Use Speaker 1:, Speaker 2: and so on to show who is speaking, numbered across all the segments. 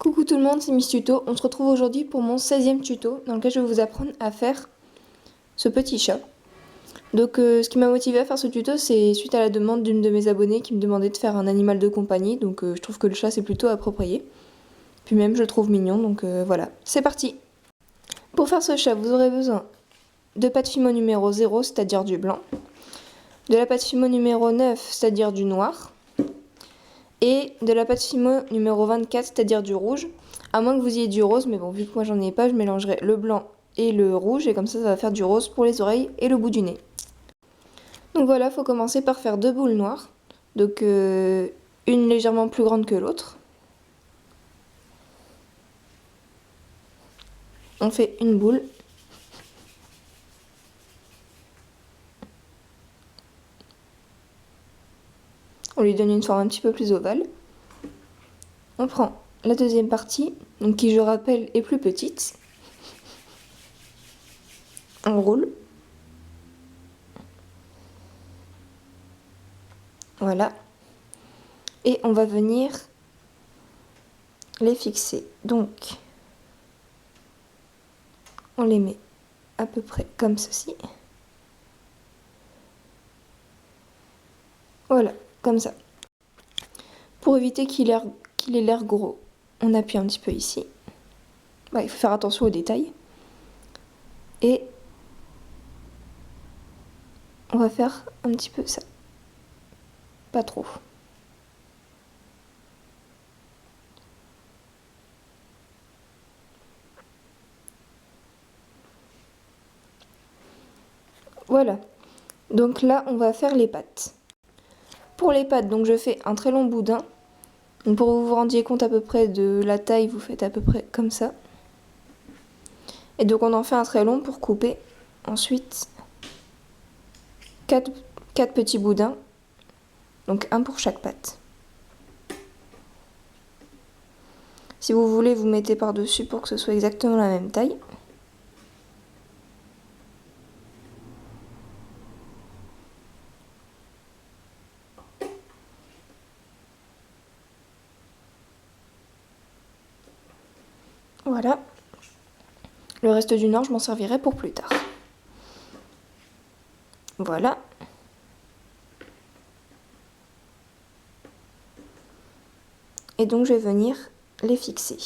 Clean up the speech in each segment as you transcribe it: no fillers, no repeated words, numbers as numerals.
Speaker 1: Coucou tout le monde, c'est Miss Tuto. On se retrouve aujourd'hui pour mon 16e tuto dans lequel je vais vous apprendre à faire ce petit chat. Donc ce qui m'a motivé à faire ce tuto, c'est suite à la demande d'une de mes abonnées qui me demandait de faire un animal de compagnie. Donc je trouve que le chat c'est plutôt approprié. Puis même je le trouve mignon, donc voilà. C'est parti. Pour faire ce chat, vous aurez besoin de pâte Fimo numéro 0, c'est-à-dire du blanc. De la pâte Fimo numéro 9, c'est-à-dire du noir. Et de la pâte Fimo numéro 24, c'est-à-dire du rouge, à moins que vous ayez du rose, mais bon, vu que moi j'en ai pas, je mélangerai le blanc et le rouge, et comme ça va faire du rose pour les oreilles et le bout du nez. Donc voilà, il faut commencer par faire 2 boules noires, donc une légèrement plus grande que l'autre. On fait une boule. On lui donne une forme un petit peu plus ovale. On prend la deuxième partie, donc qui je rappelle est plus petite. On roule. Voilà. Et on va venir les fixer. Donc, on les met à peu près comme ceci. Voilà, comme ça. Pour éviter qu'il ait l'air gros, on appuie un petit peu ici. Ouais, il faut faire attention aux détails. Et on va faire un petit peu ça. Pas trop. Voilà. Donc là, on va faire les pattes. Pour les pattes, donc je fais un très long boudin. Donc pour que vous vous rendiez compte à peu près de la taille, vous faites à peu près comme ça. Et donc on en fait un très long pour couper. Ensuite, 4 petits boudins. Donc un pour chaque patte. Si vous voulez, vous mettez par-dessus pour que ce soit exactement la même taille. Voilà. Le reste du nord, je m'en servirai pour plus tard. Voilà. Et donc je vais venir les fixer.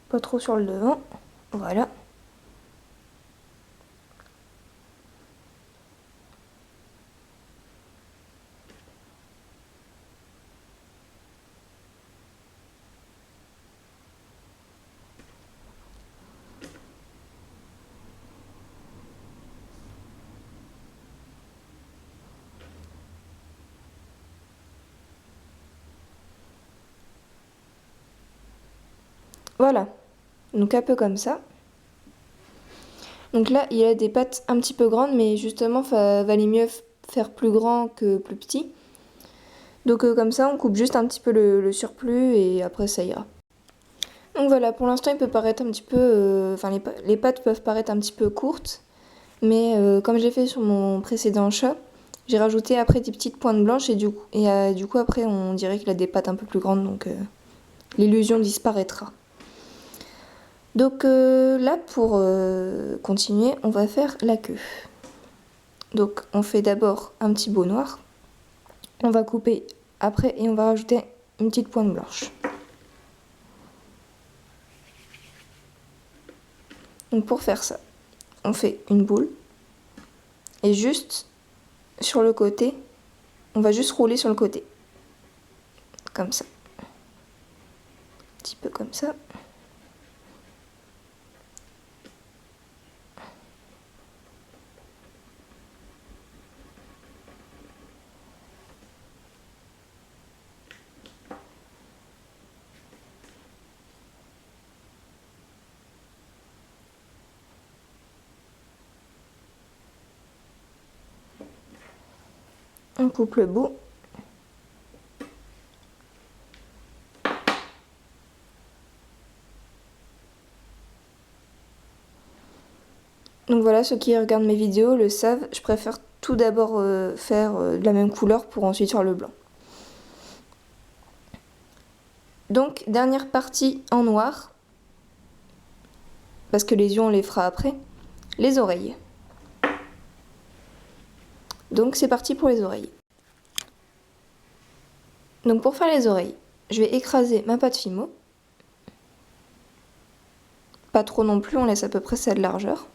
Speaker 1: Pas trop sur le devant. Voilà. Voilà. Donc un peu comme ça. Donc là, il a des pattes un petit peu grandes, mais justement, ça valait mieux faire plus grand que plus petit. Donc comme ça, on coupe juste un petit peu le surplus et après ça ira. Donc voilà, pour l'instant, il peut paraître un petit peu... Enfin, les pattes peuvent paraître un petit peu courtes, mais comme j'ai fait sur mon précédent chat, j'ai rajouté après des petites pointes blanches et du coup après, on dirait qu'il a des pattes un peu plus grandes, donc l'illusion disparaîtra. Donc là, pour continuer, on va faire la queue. Donc on fait d'abord un petit bow noir. On va couper après et on va rajouter une petite pointe blanche. Donc pour faire ça, on fait une boule. Et juste sur le côté, on va juste rouler sur le côté. Comme ça. Un petit peu comme ça. On coupe le bout. Donc voilà, ceux qui regardent mes vidéos le savent, je préfère tout d'abord faire de la même couleur pour ensuite faire le blanc. Donc dernière partie en noir, parce que les yeux on les fera après, les oreilles. Donc c'est parti pour les oreilles. Donc pour faire les oreilles, je vais écraser ma pâte Fimo. Pas trop non plus, on laisse à peu près ça de largeur.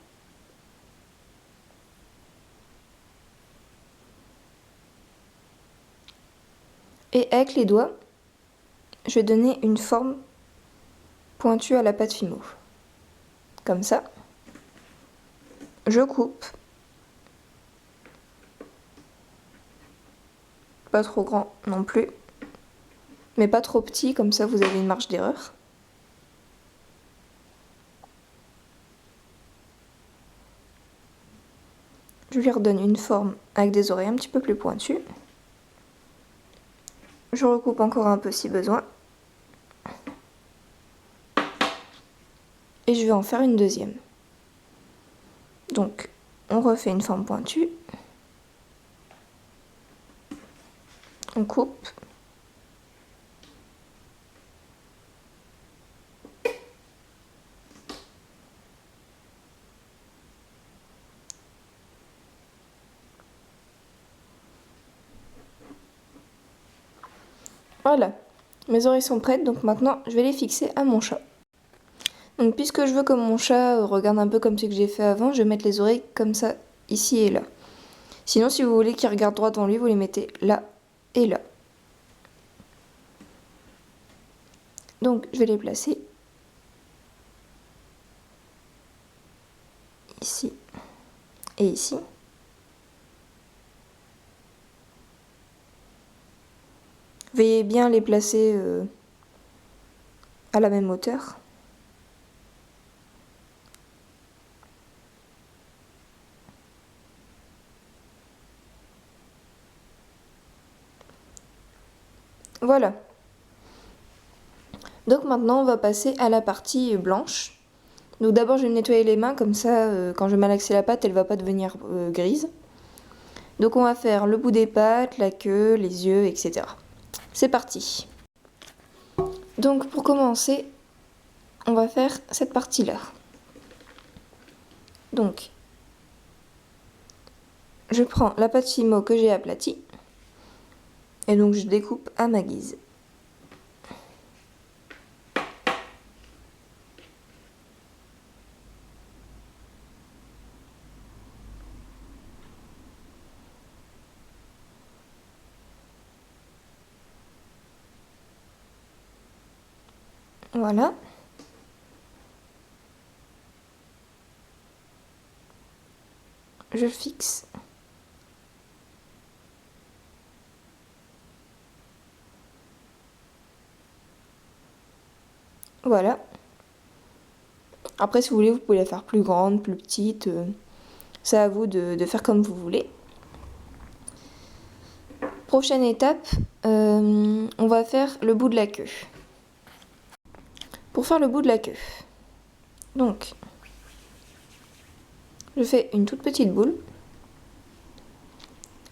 Speaker 1: Et avec les doigts, je vais donner une forme pointue à la pâte Fimo. Comme ça. Je coupe. Pas trop grand non plus. Mais pas trop petit, comme ça vous avez une marge d'erreur. Je lui redonne une forme avec des oreilles un petit peu plus pointues. Je recoupe encore un peu si besoin. Et je vais en faire une deuxième. Donc, on refait une forme pointue. On coupe. Voilà, mes oreilles sont prêtes, donc maintenant je vais les fixer à mon chat. Donc puisque je veux que mon chat regarde un peu comme ce que j'ai fait avant, je vais mettre les oreilles comme ça, ici et là. Sinon, si vous voulez qu'il regarde droit devant lui, vous les mettez là et là. Donc je vais les placer ici et ici. Veuillez bien les placer à la même hauteur. Voilà. Donc maintenant, on va passer à la partie blanche. Donc d'abord, je vais nettoyer les mains, comme ça, quand je vais malaxer la pâte, elle ne va pas devenir grise. Donc on va faire le bout des pattes, la queue, les yeux, etc. C'est parti. Donc pour commencer, on va faire cette partie-là. Donc, je prends la pâte Fimo que j'ai aplatie, et donc je découpe à ma guise. Voilà. Je fixe. Voilà. Après, si vous voulez, vous pouvez la faire plus grande, plus petite. C'est à vous de faire comme vous voulez. Prochaine étape, on va faire le bout de la queue. Pour faire le bout de la queue, donc, je fais une toute petite boule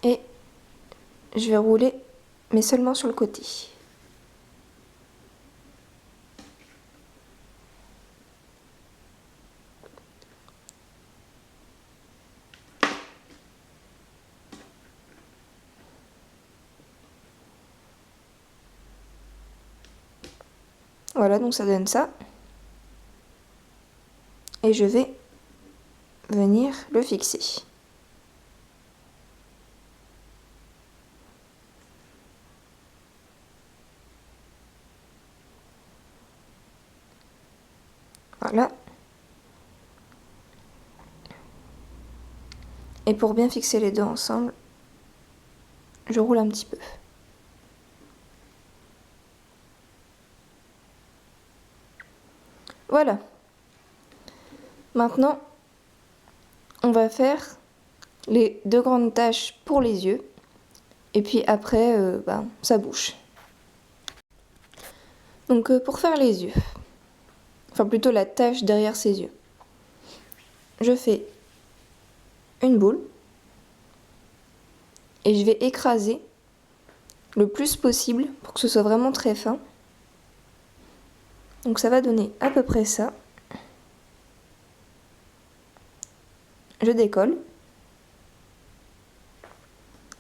Speaker 1: et je vais rouler, mais seulement sur le côté. Voilà, donc ça donne ça. Et je vais venir le fixer. Voilà. Et pour bien fixer les deux ensemble, je roule un petit peu. Voilà. Maintenant, on va faire les deux grandes taches pour les yeux. Et puis après, sa bouche. Donc pour faire les yeux, enfin plutôt la tache derrière ses yeux, je fais une boule et je vais écraser le plus possible pour que ce soit vraiment très fin. Donc ça va donner à peu près ça. Je décolle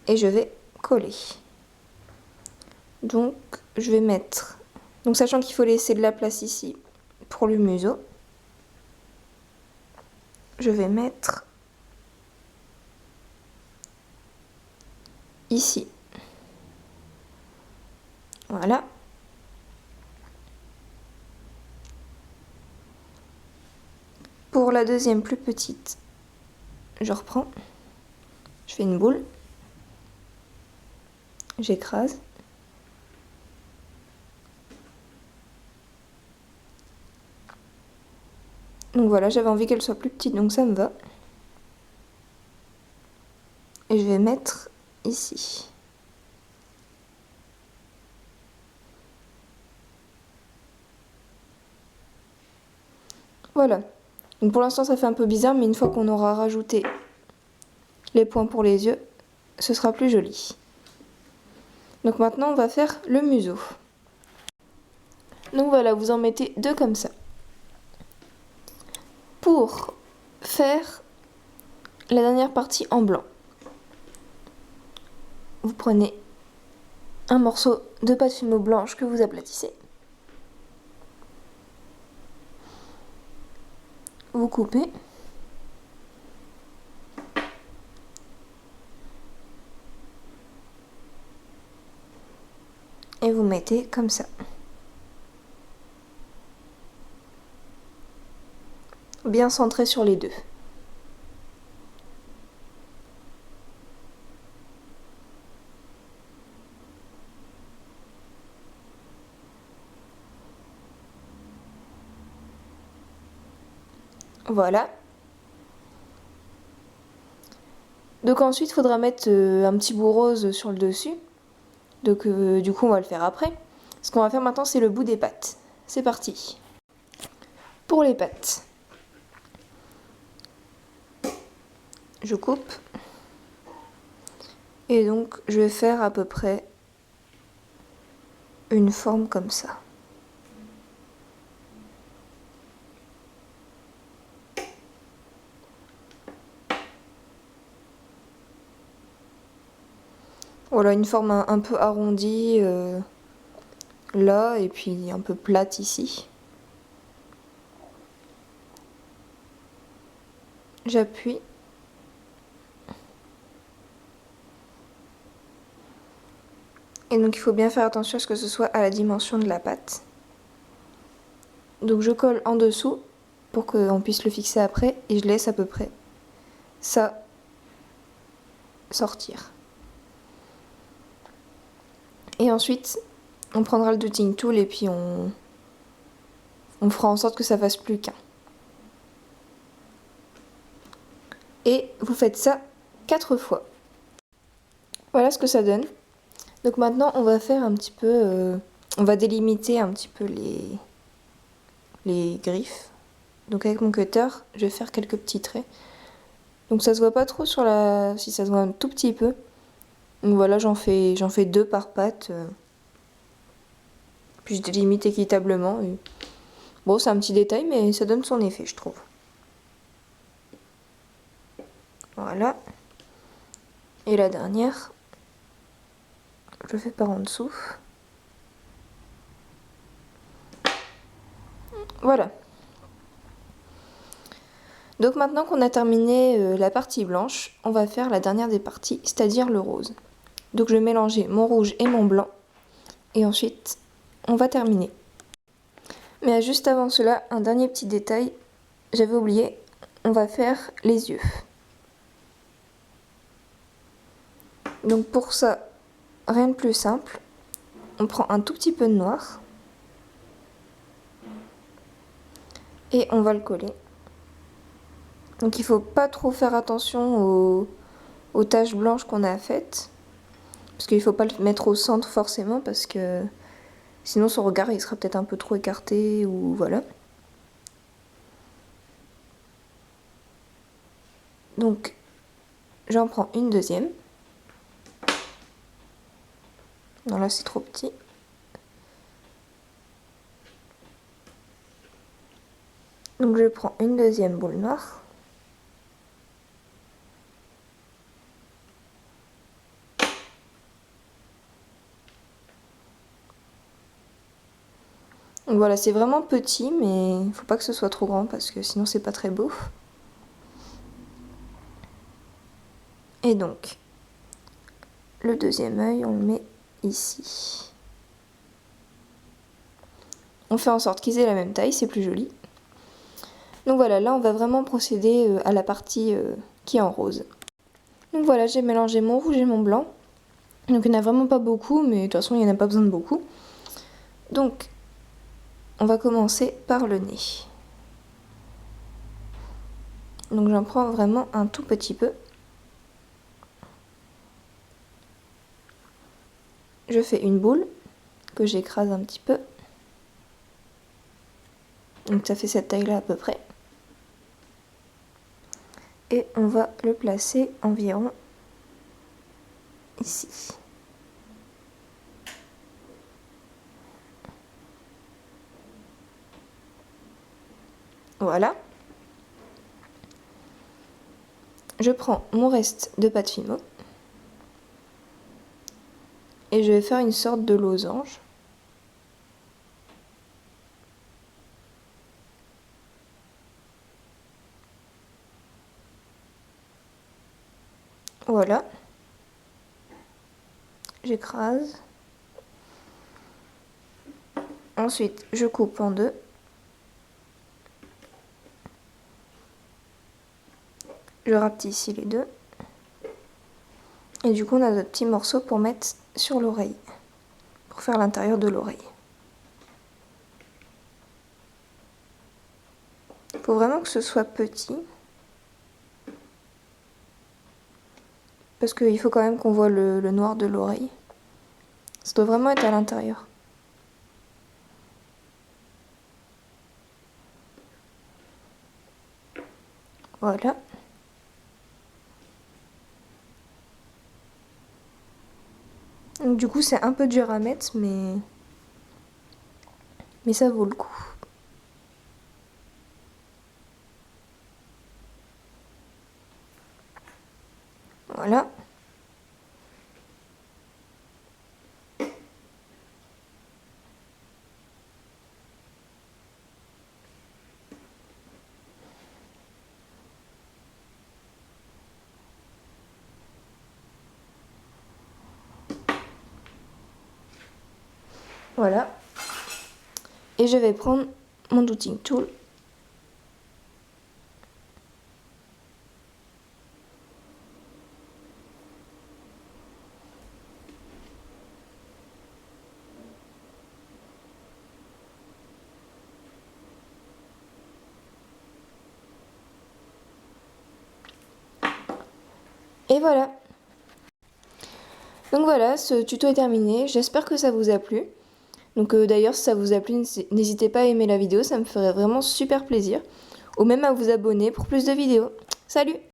Speaker 1: et je vais coller. Donc je vais mettre, donc sachant qu'il faut laisser de la place ici pour le museau, je vais mettre ici. Voilà. Pour la deuxième plus petite, je reprends, je fais une boule, j'écrase. Donc voilà, j'avais envie qu'elle soit plus petite, donc ça me va. Et je vais mettre ici. Voilà. Donc pour l'instant ça fait un peu bizarre, mais une fois qu'on aura rajouté les points pour les yeux, ce sera plus joli. Donc maintenant on va faire le museau. Donc voilà, vous en mettez deux comme ça. Pour faire la dernière partie en blanc, vous prenez un morceau de pâte fimo blanche que vous aplatissez. Vous coupez. Et vous mettez comme ça. Bien centré sur les deux. Voilà. Donc ensuite, il faudra mettre un petit bout rose sur le dessus. Donc du coup, on va le faire après. Ce qu'on va faire maintenant, c'est le bout des pattes. C'est parti. Pour les pattes, je coupe. Et donc, je vais faire à peu près une forme comme ça. Voilà, une forme un peu arrondie là, et puis un peu plate ici. J'appuie. Et donc il faut bien faire attention à ce que ce soit à la dimension de la pâte. Donc je colle en dessous pour qu'on puisse le fixer après, et je laisse à peu près ça sortir. Et ensuite, on prendra le dotting tool et puis on fera en sorte que ça fasse plus qu'un. Et vous faites ça 4 fois. Voilà ce que ça donne. Donc maintenant, on va faire un petit peu... on va délimiter un petit peu les griffes. Donc avec mon cutter, je vais faire quelques petits traits. Donc ça se voit pas trop sur la... si ça se voit un tout petit peu. Donc voilà, j'en fais 2 par patte. Puis je délimite équitablement. Et... bon, c'est un petit détail, mais ça donne son effet, je trouve. Voilà. Et la dernière, je fais par en dessous. Voilà. Donc maintenant qu'on a terminé la partie blanche, on va faire la dernière des parties, c'est-à-dire le rose. Donc je vais mélanger mon rouge et mon blanc. Et ensuite, on va terminer. Mais juste avant cela, un dernier petit détail. J'avais oublié, on va faire les yeux. Donc pour ça, rien de plus simple. On prend un tout petit peu de noir. Et on va le coller. Donc il ne faut pas trop faire attention aux taches blanches qu'on a faites. Parce qu'il ne faut pas le mettre au centre forcément, parce que sinon son regard il sera peut-être un peu trop écarté, ou voilà. Donc j'en prends une deuxième. Non, là c'est trop petit. Donc je prends une deuxième boule noire. Donc voilà, c'est vraiment petit, mais il ne faut pas que ce soit trop grand parce que sinon c'est pas très beau. Et donc, le deuxième œil, on le met ici. On fait en sorte qu'ils aient la même taille, c'est plus joli. Donc voilà, là on va vraiment procéder à la partie qui est en rose. Donc voilà, j'ai mélangé mon rouge et mon blanc. Donc il n'y en a vraiment pas beaucoup, mais de toute façon il n'y en a pas besoin de beaucoup. Donc, on va commencer par le nez. Donc j'en prends vraiment un tout petit peu. Je fais une boule que j'écrase un petit peu. Donc ça fait cette taille-là à peu près. Et on va le placer environ ici. Voilà. Je prends mon reste de pâte Fimo. Et je vais faire une sorte de losange. Voilà. J'écrase. Ensuite, je coupe en deux. Je rapetisse les deux. Et du coup, on a notre petit morceau pour mettre sur l'oreille. Pour faire l'intérieur de l'oreille. Il faut vraiment que ce soit petit. Parce qu'il faut quand même qu'on voit le noir de l'oreille. Ça doit vraiment être à l'intérieur. Voilà. Donc, du coup, c'est un peu dur à mettre, mais ça vaut le coup. Voilà. Voilà. Et je vais prendre mon dotting tool. Et voilà. Donc voilà, ce tuto est terminé. J'espère que ça vous a plu. Donc d'ailleurs, si ça vous a plu, n'hésitez pas à aimer la vidéo, ça me ferait vraiment super plaisir. Ou même à vous abonner pour plus de vidéos. Salut!